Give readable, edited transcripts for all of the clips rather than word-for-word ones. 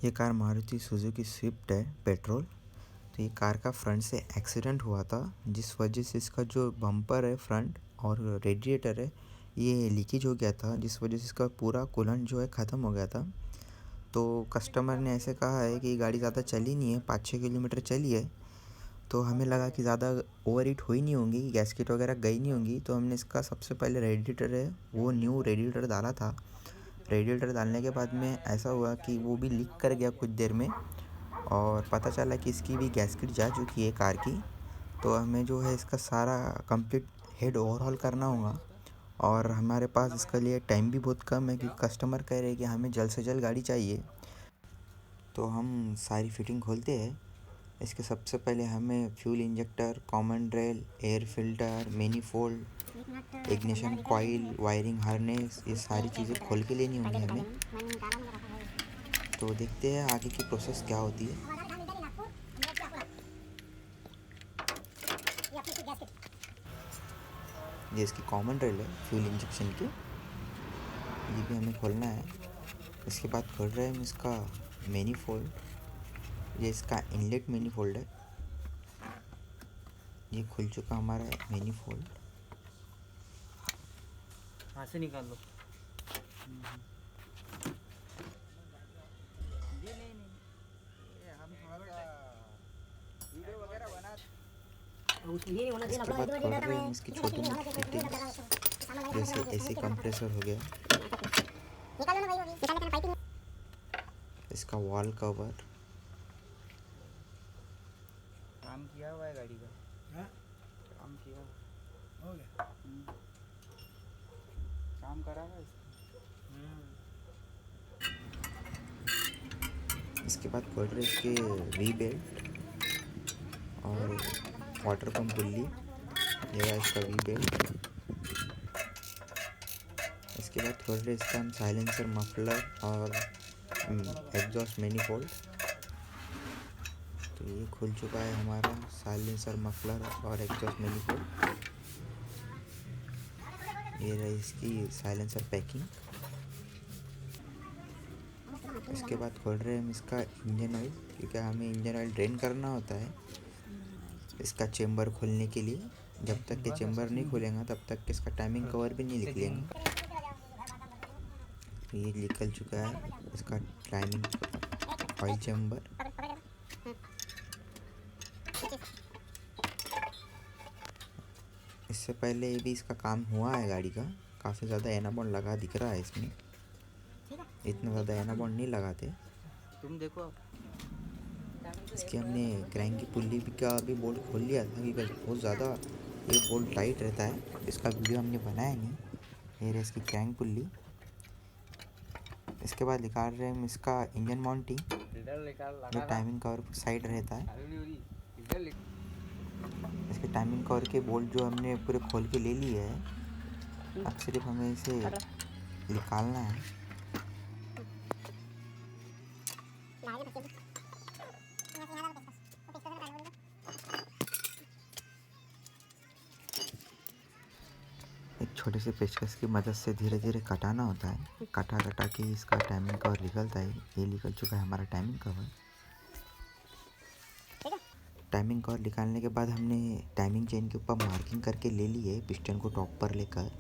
ये car Maruti Suzuki Swift है petrol. तो ये कार का फ्रंट से एक्सीडेंट हुआ था, जिस वजह से इसका जो बम्पर है फ्रंट और रेडिएटर है ये लीकेज हो गया था, जिस वजह से इसका पूरा कूलेंट जो है ख़त्म हो गया था। तो कस्टमर ने ऐसे कहा है कि गाड़ी ज़्यादा चली नहीं है, 5-6 किलोमीटर चली है। तो हमें लगा कि ज़्यादा ओवर हीट हुई नहीं होंगी, गैसकेट वगैरह गई नहीं होंगी। तो हमने इसका सबसे पहले रेडिएटर है वो न्यू रेडिएटर डाला था। रेडिएटर डालने के बाद में ऐसा हुआ कि वो भी लीक कर गया कुछ देर में, और पता चला कि इसकी भी गैसकेट जा चुकी है कार की। तो हमें जो है इसका सारा कंप्लीट हेड ओवरहॉल करना होगा, और हमारे पास इसके लिए टाइम भी बहुत कम है क्योंकि कस्टमर कह रहे हैं कि हमें जल्द से जल्द गाड़ी चाहिए। तो हम सारी फिटिंग खोलते हैं। इसके सबसे पहले हमें fuel injector, common rail, air filter, manifold, ignition coil, wiring harness, ये सारी चीज़ें खोल के लेनी होंगी हमें। तो देखते हैं आगे की प्रोसेस क्या होती है। ये इसकी कॉमन रेल है फ्यूल इंजेक्शन की, ये भी हमें खोलना है। इसके बाद खोल रहे हैं हम इसका मैनिफोल्ड। ये इसका इनलेट मैनिफोल्ड है, ये खुल चुका हमारा मैनिफोल्ड। हाथ से निकाल लो। इसके बाद खोल रहे हैं इसकी छोटी मोटी फिटिंग्स, जैसे एसी कंप्रेसर हो गया, इसका वॉल कवर, काम किया हुआ है गाड़ी का। हाँ? काम किया हो गया। काम करा है इसके बाद खोल रहे इसके वी बेल्ट और वाटर पंप पुल्ली, ये रहा इसका वी बेल्ट। इसके बाद खोल रहे इसका हम साइलेंसर, मफलर और एग्जॉस्ट मैनिफोल्ड। तो ये खुल चुका है हमारा साइलेंसर, मफलर और एग्जॉस्ट मैनिफोल्ड। ये रही इसकी साइलेंसर पैकिंग। इसके बाद खोल रहे हैं हम इसका इंजन ऑयल, क्योंकि हमें इंजन ऑयल ड्रेन करना होता है इसका चेम्बर खोलने के लिए। जब तक के चेम्बर नहीं खुलेगा तब तक इसका टाइमिंग कवर भी नहीं निकलेगा। तो ये निकल चुका है इसका टाइमिंग ऑयल चेम्बर। इससे पहले भी इसका काम हुआ है गाड़ी का, काफ़ी ज़्यादा एनाबॉन्ड लगा दिख रहा है इसमें, इतना ज़्यादा एनाबॉन्ड नहीं लगाते। तुम देखो। इसकी हमने क्रैंक की पुल्ली का भी बोल्ट खोल लिया था क्योंकि बहुत ज़्यादा ये बोल्ट टाइट रहता है। इसका वीडियो हमने बनाया नहीं। ये रही इसकी क्रैंक पुल्ली। इसके बाद निकाल रहे हैं हम इसका इंजन माउंटिंग, जो टाइमिंग कवर साइड रहता है। इसके टाइमिंग कवर के बोल्ट जो हमने पूरे खोल के ले लिए हैं, अब सिर्फ हमें इसे निकालना है। एक छोटे से पेचकस की मदद से धीरे धीरे कटाना होता है। कटा कटा के इसका टाइमिंग कवर निकलता है। ये निकल चुका है हमारा टाइमिंग कवर। टाइमिंग कवर निकालने के बाद हमने टाइमिंग चेन के ऊपर मार्किंग करके ले ली है पिस्टन को टॉप पर लेकर।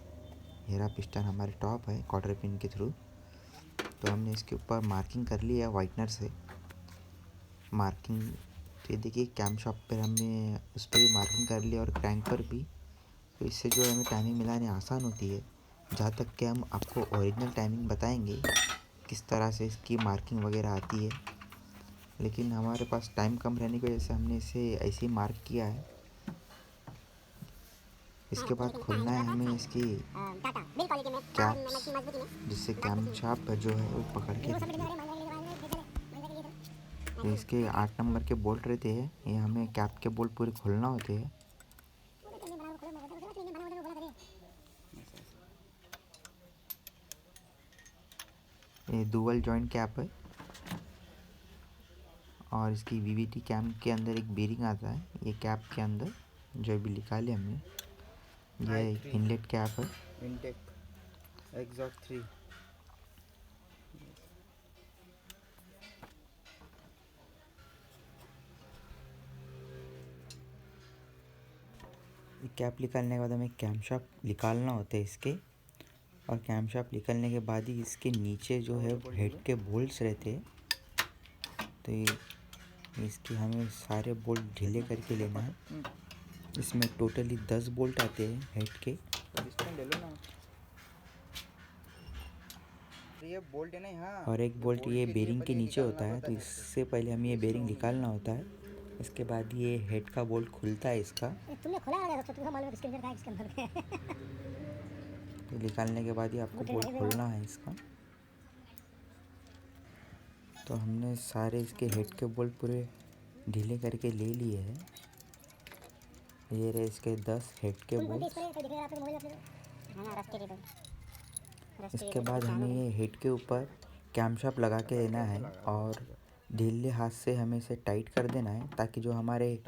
ये रहा पिस्टन हमारे टॉप है क्वार्टर पिन के थ्रू। तो हमने इसके ऊपर मार्किंग कर ली है वाइटनर से मार्किंग। तो ये देखिए कैम शॉप पर हमने उस पर भी मार्किंग कर ली और क्रैंक पर भी। तो इससे जो हमें टाइमिंग मिलाने आसान होती है। जहाँ तक कि हम आपको ओरिजिनल टाइमिंग बताएंगे किस तरह से इसकी मार्किंग वगैरह आती है, लेकिन हमारे पास टाइम कम रहने की वजह से हमने इसे ऐसे ही मार्क किया है। इसके बाद खोलना है हमें इसकी कैप्स, जिससे कैम शाफ्ट जो है वो पकड़ के तो इसके 8 नंबर के बोल्ट रहते हैं, ये हमें कैप के बोल्ट पूरे खोलना होते हैं। ये डुअल जॉइंट कैप है और इसकी वीवीटी कैम के अंदर एक बेरिंग आता है ये कैप के अंदर, जो भी निकाले हमने। ये इनलेट कैप है, इनटेक एग्जॉस्ट 3। कैप निकालने के बाद हमें कैमशाफ्ट निकालना होता है इसके, और कैमशाफ्ट निकालने के बाद ही इसके नीचे जो है हेड के बोल्ट्स रहते हैं, तो इसकी हमें सारे बोल्ट ढीले करके लेना है। इसमें टोटली 10 बोल्ट आते हैं हेड के। ये बोल्ट है ना, हाँ, और एक बोल्ट ये बेरिंग के नीचे होता है, तो इससे पहले हमें ये बेरिंग निकालना होता है। इसके बाद ये हेड का बोल्ट खुलता है इसका। तुमने खोला है तो तुम्हें मालूम है इसके अंदर क्या है, इसके अंदर क्या है। तो निकालने के बाद ही आपको बोल्ट खोलना है इसका। तो हमने सारे इसके हेड के बोल्ट पूरे ढीले करके ले लिए हैं। ये रहे इसके 10 हेड के बोल्ट। इसके बाद हमें ये हेड के ऊपर कैमशाफ्ट लगा के देना है, और ढीले हाथ से हमें इसे टाइट कर देना है, ताकि जो हमारे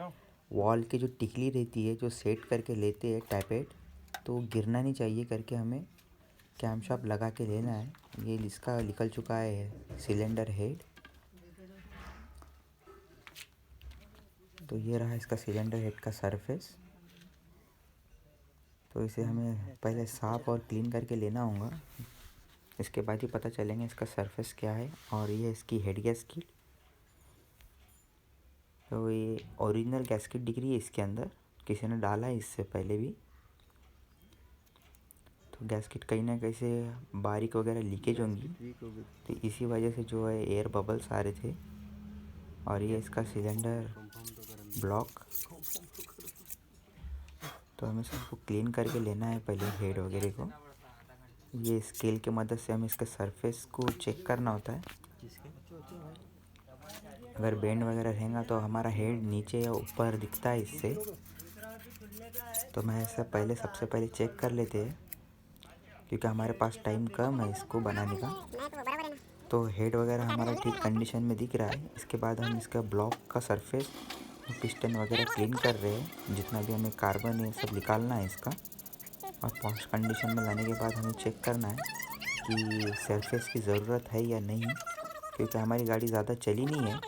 वॉल की जो टिकली रहती है, जो सेट करके लेते हैं टैपेट, तो गिरना नहीं चाहिए करके हमें कैमशाफ्ट लगा के लेना है। ये इसका निकल चुका है सिलेंडर हेड। तो ये रहा इसका सिलेंडर हेड का सरफेस। तो इसे हमें पहले साफ़ और क्लीन करके लेना होगा, इसके बाद ही पता चलेंगे इसका सरफेस क्या है। और ये इसकी हेड गैस्केट, तो ये ओरिजिनल गैस्केट दिख रही है इसके अंदर, किसी ने डाला है इससे पहले भी। तो गैस्केट कहीं ना कहीं से बारीक वगैरह लीकेज होंगी, तो इसी वजह से जो है एयर बबल्स आ रहे थे। और ये इसका सिलेंडर ब्लॉक, तो हमें सबको क्लीन करके लेना है पहले हेड वगैरह को। ये स्केल की मदद से हमें इसके सरफेस को चेक करना होता है। अगर बेंड वगैरह रहेगा तो हमारा हेड नीचे या ऊपर दिखता है इससे, तो मैं ऐसा सबसे पहले चेक कर लेते हैं, क्योंकि हमारे पास टाइम कम है इसको बनाने का। तो हेड वगैरह हमारा ठीक कंडीशन में दिख रहा है। इसके बाद हम इसका ब्लॉक का सरफेस, पिस्टन वगैरह क्लीन कर रहे हैं, जितना भी हमें कार्बन है सब निकालना है इसका। और पॉश कंडीशन में लाने के बाद हमें चेक करना है कि सरफेस की ज़रूरत है या नहीं, क्योंकि हमारी गाड़ी ज़्यादा चली नहीं है।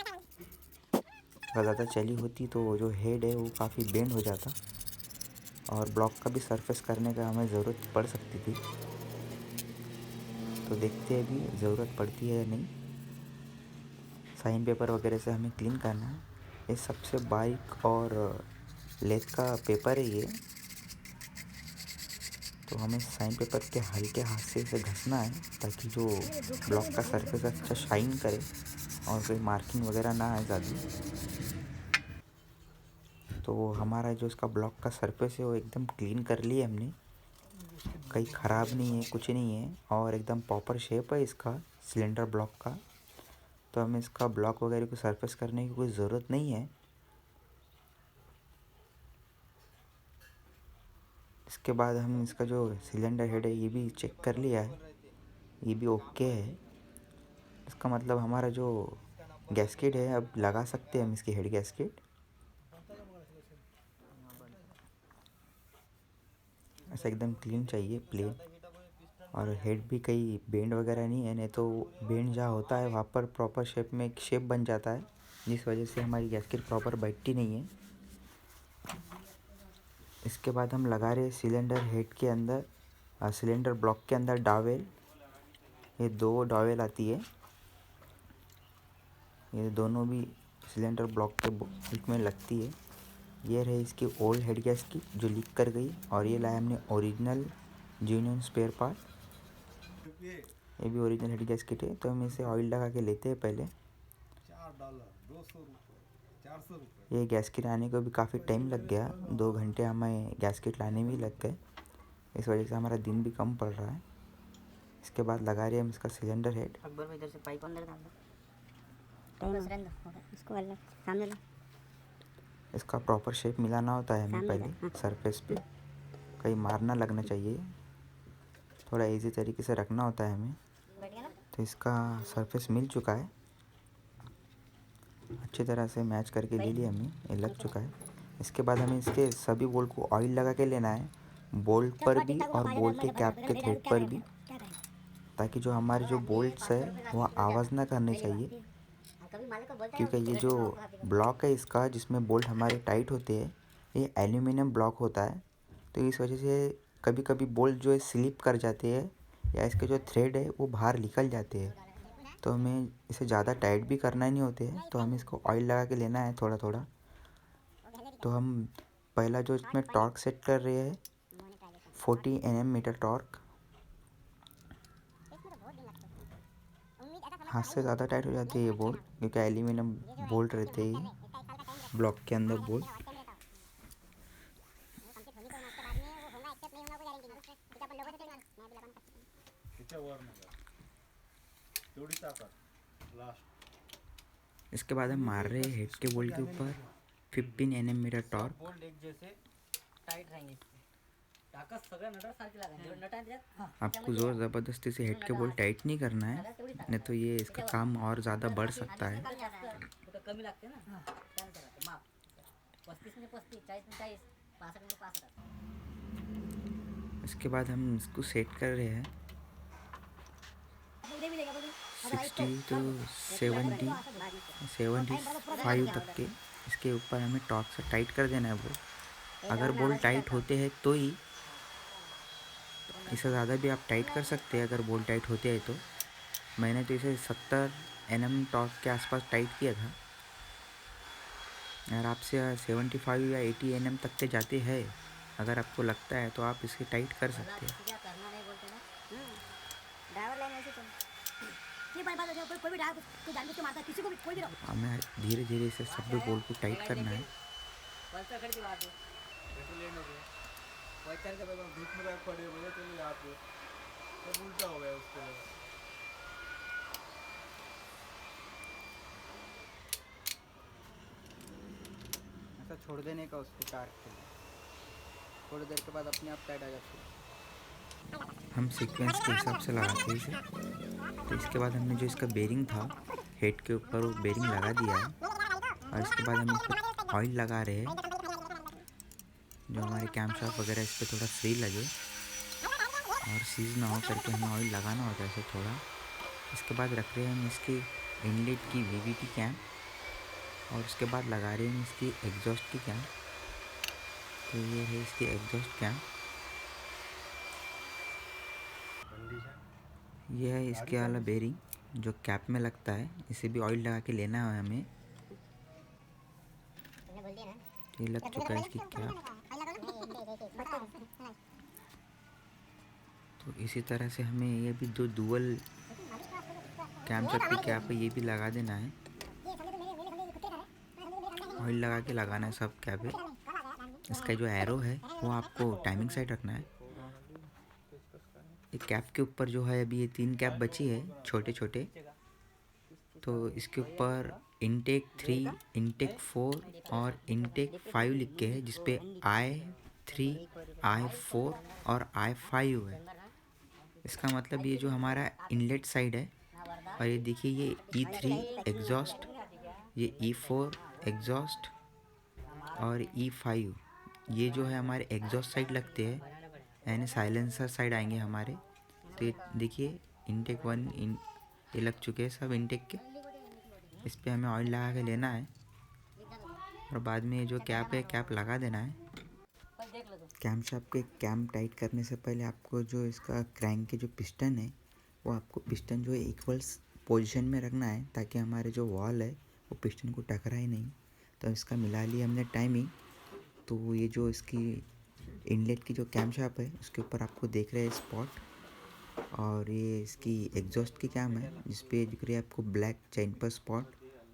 अगर ज़्यादा चली होती तो जो हेड है वो काफ़ी बेंड हो जाता, और ब्लॉक का भी सरफेस करने का हमें ज़रूरत पड़ सकती थी। तो देखते हैं अभी ज़रूरत पड़ती है या नहीं। साइन पेपर वगैरह से हमें क्लीन करना है। ये सबसे बारीक और लेथ का पेपर है ये, तो हमें साइन पेपर के हल्के हाथ से इसे घसना है, ताकि जो ब्लॉक का सरफेस अच्छा शाइन करे और कोई मार्किंग वगैरह ना आए ज़्यादा। तो हमारा जो इसका ब्लॉक का सरफेस है वो एकदम क्लीन कर लिया हमने, कहीं ख़राब नहीं है, कुछ नहीं है, और एकदम प्रॉपर शेप है इसका सिलेंडर ब्लॉक का। तो हमें इसका ब्लॉक वगैरह को सरफेस करने की कोई ज़रूरत नहीं है। इसके बाद हम इसका जो सिलेंडर हेड है ये भी चेक कर लिया है, ये भी ओके है। इसका मतलब हमारा जो गैस्केट है अब लगा सकते हैं हम इसकी हेड गैस्केट। ऐसा एकदम क्लीन चाहिए, प्लेन, और हेड भी कहीं बेंड वगैरह नहीं है, नहीं तो बेंड जहाँ होता है वहाँ पर प्रॉपर शेप में एक शेप बन जाता है, जिस वजह से हमारी गैस्केट प्रॉपर बैठती नहीं है। इसके बाद हम लगा रहे सिलेंडर हेड के अंदर, सिलेंडर ब्लॉक के अंदर डॉवेल। ये 2 डॉवेल आती है, ये दोनों भी सिलेंडर ब्लॉक के बोल्ट में लगती है। ये रही इसकी ओल्ड हेड गैस्केट की जो लीक कर गई, और ये लाया हमने ओरिजिनल जेन्युइन स्पेयर पार्ट। ये भी ओरिजिनल हेड गैस्केट है। तो हम इसे ऑयल लगा के लेते हैं पहले। ये गैस्केट आने को भी काफ़ी टाइम लग गया, 2 घंटे हमें गैस्केट लाने में ही लग गए, इस वजह से हमारा दिन भी कम पड़ रहा है। इसके बाद लगा रहे हम इसका सिलेंडर हेड। अकबर में इधर से पाइप अंदर डाल दो, बस रहने दो, इसको अलग सामने ला। इसका प्रॉपर शेप मिलाना होता है हमें पहले सरफेस पे, कहीं मारना लगना चाहिए, थोड़ा इजी तरीके से रखना होता है हमें। तो इसका सरफेस मिल चुका है, अच्छी तरह से मैच करके ले लिया हमने, ये लग चुका है। इसके बाद हमें इसके सभी बोल्ट को ऑयल लगा के लेना है, बोल्ट पर भी और बोल्ट के कैप के थ्रेड पर भी, ताकि जो हमारे जो बोल्ट्स है वो आवाज़ ना करने चाहिए। क्योंकि ये जो ब्लॉक है इसका जिसमें बोल्ट हमारे टाइट होते हैं, ये एल्यूमिनियम ब्लॉक होता है, तो इस वजह से कभी कभी बोल्ट जो है स्लिप कर जाते हैं या इसके जो थ्रेड है वो बाहर निकल जाते हैं। तो हमें इसे ज़्यादा टाइट भी करना नहीं होते है, तो हमें इसको ऑयल लगा के लेना है थोड़ा थोड़ा। तो हम पहला जो इसमें टॉर्क सेट कर रहे हैं 40 Nm टॉर्क। हाथ से ज़्यादा टाइट हो जाती है ये बोल्ट, क्योंकि एल्यूमिनियम बोल्ट रहते हैं ब्लॉक के अंदर बोल्ट। इसके बाद हम मार रहे हैं हेड के बोल्ट के ऊपर 15 Nm टॉर्क। बोल्ट एक जैसे टाइट रहेंगे इसके ताकत सगळ्या नटा सारखी लागेल नटा त्यात आपको ज़ोर ज़बरदस्ती से हेड के बोल्ट टाइट नहीं करना है, नहीं तो ये इसका काम और ज़्यादा बढ़ सकता है। कमी लागते ना त्यानंतर माप 35 में 35 40 में 40 65 में 65। इसके बाद हम इसको सेट कर रहे हैं 60 to 75 तक के। इसके ऊपर हमें टॉर्क से टाइट कर देना है बोल्ट। अगर बोल्ट टाइट होते हैं तो ही, इससे ज़्यादा भी आप टाइट कर सकते हैं अगर बोल्ट टाइट होते हैं तो। मैंने तो इसे 70 Nm टॉर्क के आसपास टाइट किया था। अगर आपसे 75 या 80 Nm तक के जाते हैं, अगर आपको लगता है तो आप इसे टाइट कर सकते हैं। हमें धीरे धीरे इसे सब बोल्ट को टाइट करना है। ऐसा छोड़ देने का उसको टार्क के लिए, थोड़ी देर के बाद अपने आप टाइट आ जाती है। हम सीक्वेंस के हिसाब से लगाते हैं इसे। तो इसके बाद हमने जो इसका बेरिंग था हेड के ऊपर वो बेरिंग लगा दिया है, और इसके बाद हम इस पर ऑयल लगा रहे हैं जो हमारे कैमशाफ्ट वगैरह इस पर थोड़ा फ्री लगे और सीज ना हो करके हमें ऑयल लगाना होता है इसे थोड़ा। इसके बाद रख रहे हैं हम इसकी इनलेट की VVT कैम, और उसके बाद लगा रहे हैं इसकी एग्जॉस्ट की कैम। तो ये है इसकी एग्जॉस्ट कैम। यह है इसके वाला बेरिंग जो कैप में लगता है, इसे भी ऑयल लगा के लेना है हमें। ये लग चुका है इसकी कैप। तो इसी तरह से हमें ये भी जो डुअल कैमशाफ्ट की कैप है ये भी लगा देना है। ऑयल लगा के लगाना है सब कैप है। इसका जो एरो है वो आपको टाइमिंग साइड रखना है। ये कैप के ऊपर जो है अभी ये 3 कैप बची है छोटे छोटे, तो इसके ऊपर इनटेक 3, इनटेक 4 और इनटेक 5 लिख के है, जिसपे I3, I4 और I5 है। इसका मतलब ये जो हमारा इनलेट साइड है, और ये देखिए ये E3 एग्जॉस्ट, ये E4 एग्जॉस्ट और E5 ये जो है हमारे एग्जॉस्ट साइड लगते हैं, यानी साइलेंसर साइड आएंगे हमारे। तो ये देखिए इनटेक 1 ये लग चुके हैं सब इनटेक के। इस पर हमें ऑयल लगा के लेना है, और बाद में ये जो कैप है कैप लगा देना है। कैमशाफ्ट के कैम टाइट करने से पहले आपको जो इसका क्रैंक के जो पिस्टन है वो आपको पिस्टन जो है इक्वल पोजीशन में रखना है, ताकि हमारे जो वॉल है वो पिस्टन को टकराए नहीं। तो इसका मिला लिया हमने टाइमिंग। तो ये जो इसकी इनलेट की जो कैमशाफ्ट है उसके ऊपर आपको देख रहे हैं स्पॉट, और ये इसकी एग्जॉस्ट की कैम है जिस पे दिख रही है आपको ब्लैक चेन पर स्पॉट,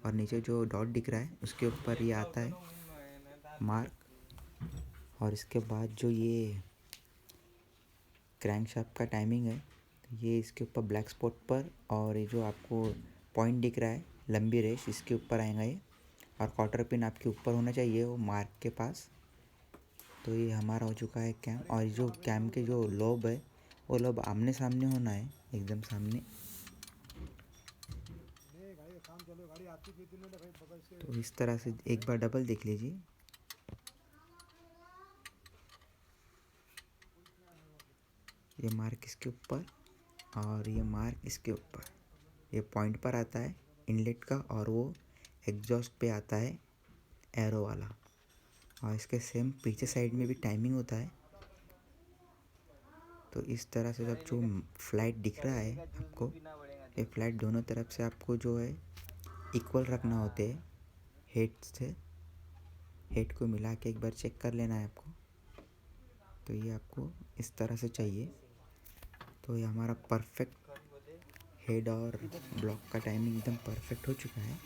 और नीचे जो डॉट दिख रहा है उसके ऊपर ये आता है मार्क। और इसके बाद जो ये क्रैंकशाफ्ट का टाइमिंग है ये इसके ऊपर ब्लैक स्पॉट पर, और ये जो आपको पॉइंट दिख रहा है लंबी रेस इसके ऊपर आएगा ये, और क्वार्टर पिन आपके ऊपर होना चाहिए वो मार्क के पास। तो ये हमारा हो चुका है कैम। और जो कैम के जो लोब है वो लोब आमने सामने होना है, एकदम सामने। तो इस तरह से एक बार डबल देख लीजिए। ये मार्क इसके ऊपर और ये मार्क इसके ऊपर, ये पॉइंट पर आता है इनलेट का, और वो एग्जॉस्ट पे आता है एरो वाला। और इसके सेम पीछे साइड में भी टाइमिंग होता है, तो इस तरह से जब जो फ्लाइट दिख रहा है आपको, ये फ्लाइट दोनों तरफ से आपको जो है इक्वल रखना होते हैं। हेड को मिला के एक बार चेक कर लेना है आपको। तो ये आपको इस तरह से चाहिए। तो ये हमारा परफेक्ट हेड और ब्लॉक का टाइमिंग एकदम परफेक्ट हो चुका है।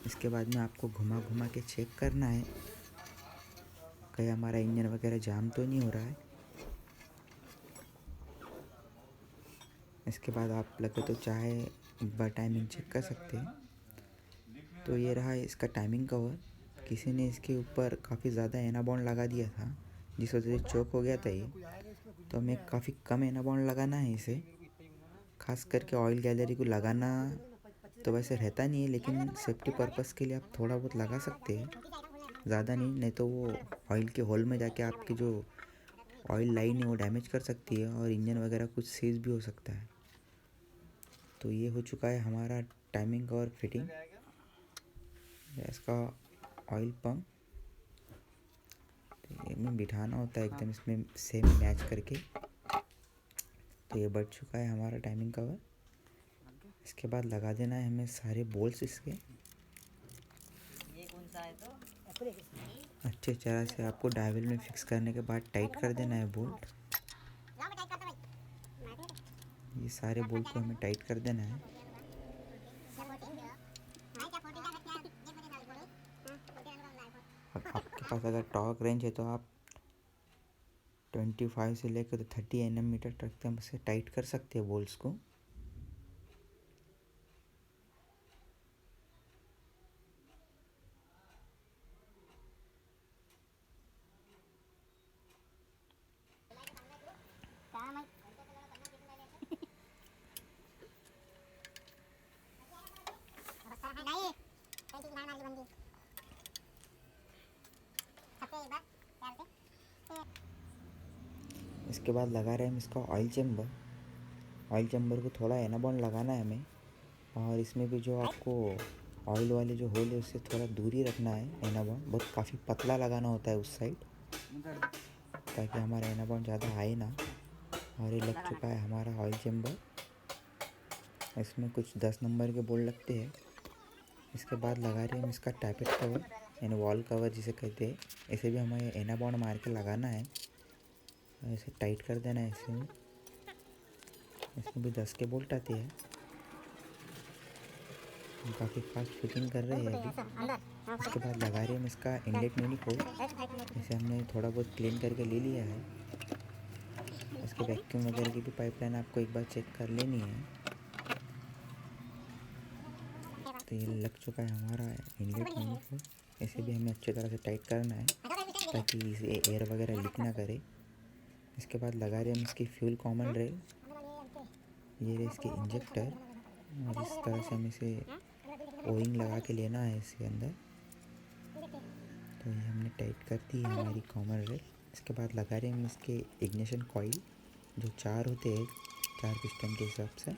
इसके बाद में आपको घुमा घुमा के चेक करना है कहीं हमारा इंजन वगैरह जाम तो नहीं हो रहा है। इसके बाद आप लगे तो चाहे एक बार टाइमिंग चेक कर सकते हैं। तो ये रहा इसका टाइमिंग कवर। किसी ने इसके ऊपर काफ़ी ज़्यादा एनाबॉन्ड लगा दिया था, जिस वजह से चोक हो गया था ये। तो हमें काफ़ी कम एनाबॉन्ड लगाना है इसे। खास करके ऑयल गैलरी को लगाना तो वैसे रहता नहीं है, लेकिन सेफ्टी पर्पस के लिए आप थोड़ा बहुत लगा सकते हैं, ज़्यादा नहीं तो वो ऑयल के होल में जाके आपकी जो ऑयल लाइन है वो डैमेज कर सकती है और इंजन वगैरह कुछ सीज भी हो सकता है। तो ये हो चुका है हमारा टाइमिंग और फिटिंग। इसका ऑयल पंप तो ये में बिठाना होता है एकदम इसमें सेम मैच करके। तो ये बढ़ चुका है हमारा टाइमिंग कवर। इसके बाद लगा देना है हमें सारे बोल्ट्स इसके। अच्छे तरह से आपको डायवल में फिक्स करने के बाद टाइट कर देना है बोल्ट। ये सारे बोल्ट को हमें टाइट कर देना है। आपके पास अगर टॉर्क रेंज है तो आप 25 से लेकर 30 Nm तक हम इसे टाइट कर सकते हैं बोल्ट्स को। इसके बाद लगा रहे हैं हम इसका ऑयल चैम्बर को थोड़ा एनाबॉन्ड लगाना है हमें। और इसमें भी जो आपको ऑयल वाले जो होल है उससे थोड़ा दूरी रखना है। एनाबॉन्ड बहुत काफ़ी पतला लगाना होता है उस साइड, ताकि हमारा एनाबॉन्ड ज़्यादा आए ना। और ये लग चुका है हमारा ऑयल चैम्बर। इसमें कुछ 10 नंबर के बोल्ट लगते हैं। इसके बाद लगा रहे हैं हम इसका टैपेट कवर यानी वॉल कवर जिसे कहते हैं। इसे भी हमें एनाबॉन्ड मार के लगाना है, ऐसे टाइट कर देना है। इसमें भी 10 के बोल्ट आते हैं। हम काफ़ी फास्ट फिटिंग कर रहे हैं अभी। इसके बाद लगा रहे हैं हम इसका इनलेट यूनिकोड। इसे हमने थोड़ा बहुत क्लीन करके ले लिया है। इसके वैक्यूम वगैरह की भी पाइपलाइन आपको एक बार चेक कर लेनी है। तो ये लग चुका है हमारा इनलेट यूनिकोड। इसे भी हमें अच्छी तरह से टाइट करना है ताकि इसे एयर वगैरह लीक ना करे। इसके बाद लगा रहे हैं हम इसकी फ्यूल कॉमन रेल। ये रहे इसके इंजेक्टर और इस तरह से हम इसे ओइंग लगा के लेना है इसके अंदर। तो ये हमने टाइट कर दी है हमारी कॉमन रेल। इसके बाद लगा रहे हैं हम इसके इग्निशन कॉइल जो 4 होते हैं, 4 पिस्टन के हिसाब से।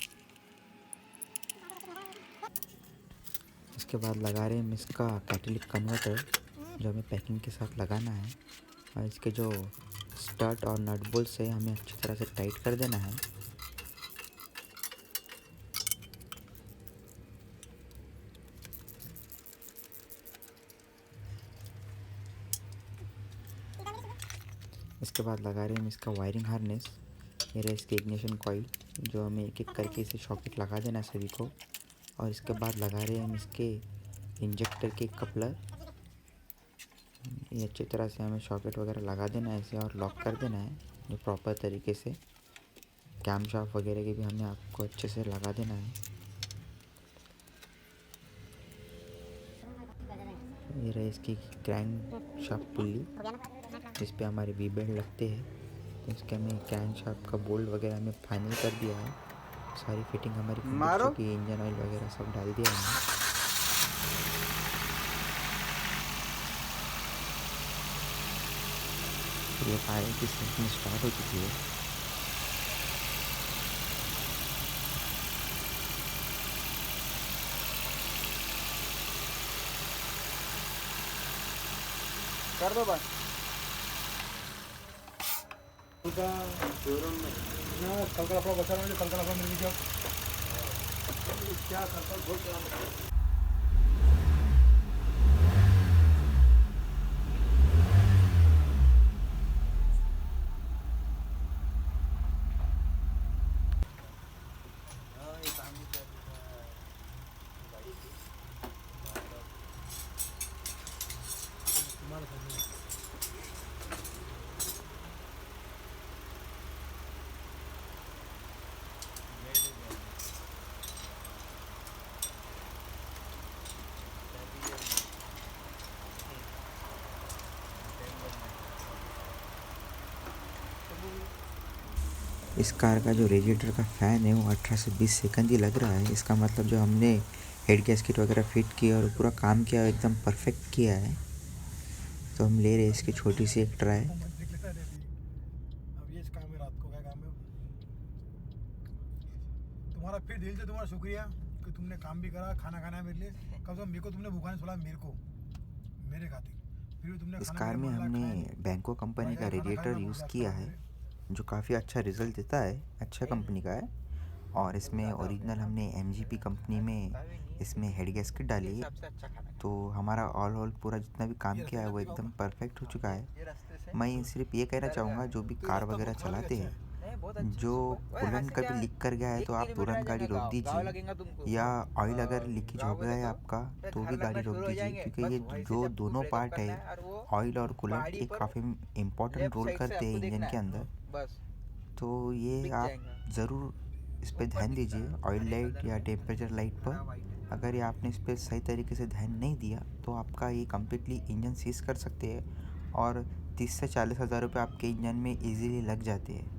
इसके बाद लगा रहे हैं हम इसका कैटालिटिक कन्वर्टर जो हमें पैकिंग के साथ लगाना है। और इसके जो स्टड और नट बोल्ट्स है हमें अच्छी तरह से टाइट कर देना है। इसके बाद लगा रहे हैं हम इसका वायरिंग हार्नेस। ये रहे इसके इग्निशन कॉइल जो हमें एक एक करके इसे सॉकेट लगा देना है सभी को। और इसके बाद लगा रहे हैं हम इसके इंजेक्टर के कपलर। ये अच्छी तरह से हमें सॉकेट वगैरह लगा देना है इसे और लॉक कर देना है जो प्रॉपर तरीके से। कैम शाफ्ट वगैरह के भी हमें आपको अच्छे से लगा देना है। ये रहे इसकी क्रैंक शाफ्ट पुल्ली जिस पे हमारे वी बेल्ट लगते हैं। तो इसके हमें क्रैंक शाफ्ट का बोल्ट वगैरह हमें फाइनल कर दिया है। सारी फिटिंग हमारी कंप्लीट हो चुकी है। इंजन ऑयल वगैरह सब डाल दिया हमने। ये फायर की सेटिंग स्टार्ट हो चुकी है। कर दो बस। शोरूम में ना कल का लफड़ा बचा रहा हूँ, कल का लफड़ा मेरे को क्या करता हूँ बहुत काम। इस कार का जो रेडिएटर का फ़ैन है वो 18 से 20 सेकंड ही लग रहा है। इसका मतलब जो हमने हेड गैस्केट वगैरह फिट किया और पूरा काम किया एकदम परफेक्ट किया है। तो हम ले रहे हैं इसकी छोटी सी एक ट्राई। अब ये काम है, रात को क्या काम है तुम्हारा। फिर दिल से तुम्हारा शुक्रिया कि तुमने काम भी करा, खाना खाना है मेरे लिए। कम से कम मेरे को तुमने भूखा नहीं छोड़ा, मेरे को, मेरे खातिर। फिर भी तुमने इस खाना कार में मेरे मन लायक खाया हमने नहीं। बैंको कंपनी का रेडिएटर यूज़ किया है जो काफ़ी अच्छा रिज़ल्ट देता है, अच्छा कंपनी का है। और इसमें ओरिजिनल हमने एमजीपी कंपनी में इसमें हेड गैस्केट डाली है। तो हमारा ऑल पूरा जितना भी काम किया है वो एकदम परफेक्ट हो चुका है। मैं सिर्फ ये कहना चाहूँगा जो भी कार वगैरह चलाते हैं, जो कूलेंट कभी लीक कर गया है तो आप तुरंत गाड़ी रोक दीजिए, या ऑयल अगर लीकेज हो गया है आपका तो भी गाड़ी रोक दीजिए, क्योंकि ये जो दोनों पार्ट है ऑयल और कूलेंट ये काफ़ी इम्पोर्टेंट रोल करते हैं इंजन के अंदर। तो ये आप ज़रूर इस पर ध्यान दीजिए, ऑयल लाइट या टेम्परेचर लाइट पर। अगर ये आपने इस पर सही तरीके से ध्यान नहीं दिया तो आपका ये कम्प्लीटली इंजन सीज कर सकते हैं और 30 से 40 हज़ार रुपये आपके इंजन में इजीली लग जाते हैं।